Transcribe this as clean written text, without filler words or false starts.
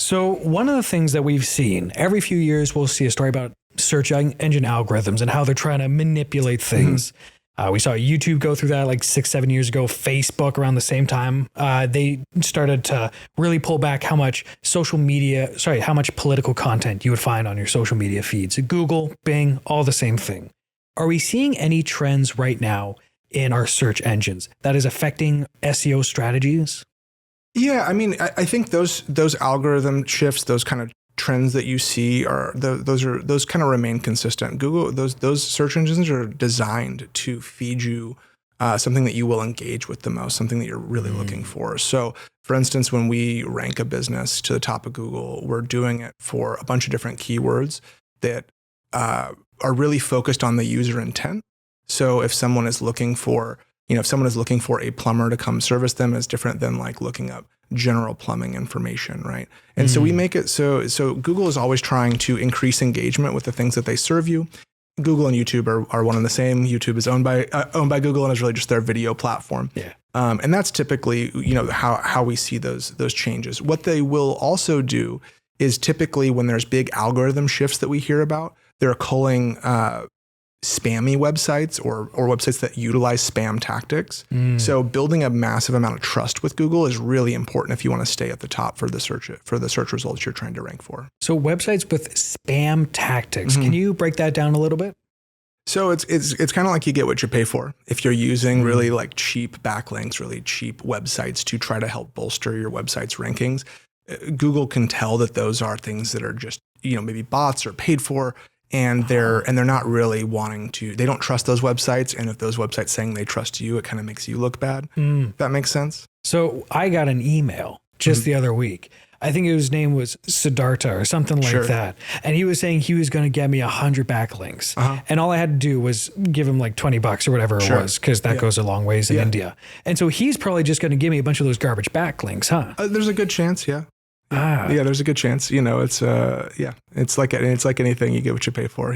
So one of the things that we've seen every few years, we'll see a story about search engine algorithms and how they're trying to manipulate things. We saw YouTube go through that like 6-7 years ago. Facebook around the same time, they started to really pull back how much how much political content you would find on your social media feeds. Google, Bing, all the same thing. Are we seeing any trends right now in our search engines that is affecting SEO strategies? Yeah, I mean, I think those algorithm shifts, those kind of trends that you see those kind of remain consistent. Google, those search engines are designed to feed you something that you will engage with the most, something that you're really looking for. So for instance, when we rank a business to the top of Google, we're doing it for a bunch of different keywords that are really focused on the user intent. So if someone is looking for a plumber to come service them, it's different than like looking up general plumbing information, right? And so we make it so Google is always trying to increase engagement with the things that they serve you. Google and YouTube are one and the same. YouTube is owned by Google and is really just their video platform. Yeah. And that's typically, how we see those changes. What they will also do is typically when there's big algorithm shifts that we hear about, they're culling spammy websites or websites that utilize spam tactics. So building a massive amount of trust with Google is really important if you want to stay at the top for the search results you're trying to rank for. So websites with spam tactics, can you break that down a little bit? So it's kind of like you get what you pay for. If you're using really like cheap backlinks, really cheap websites to try to help bolster your website's rankings, Google can tell that those are things that are just, maybe bots or paid for. And they're not really they don't trust those websites. And if those websites saying they trust you, it kind of makes you look bad. That makes sense. So I got an email just the other week. I think his name was Siddhartha or something like that. And he was saying he was going to get me 100 backlinks. And all I had to do was give him like $20 or whatever it was, because that goes a long ways in India. And so he's probably just going to give me a bunch of those garbage backlinks, huh? There's a good chance, yeah. Yeah, there's a good chance. It's like anything. You get what you pay for.